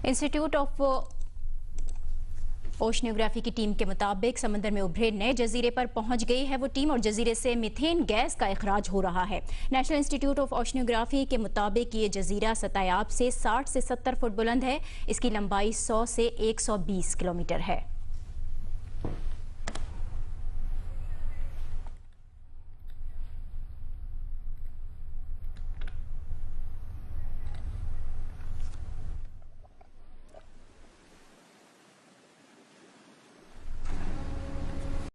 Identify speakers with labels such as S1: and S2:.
S1: Institute of ओशनियोग्राफी की team के मुताबिक समंदर में उभरे नए जजीरे पर पहुंच गई है वो टीम और जजीरे से मीथेन गैस का इखराज हो रहा है। नेशनल इंस्टीट्यूट ऑफ ओशनियोग्राफी के मुताबिक ये जजीरा सतह आब से 60 से 70 फुट बुलंद है। इसकी लंबाई 100 से 120 किलोमीटर है।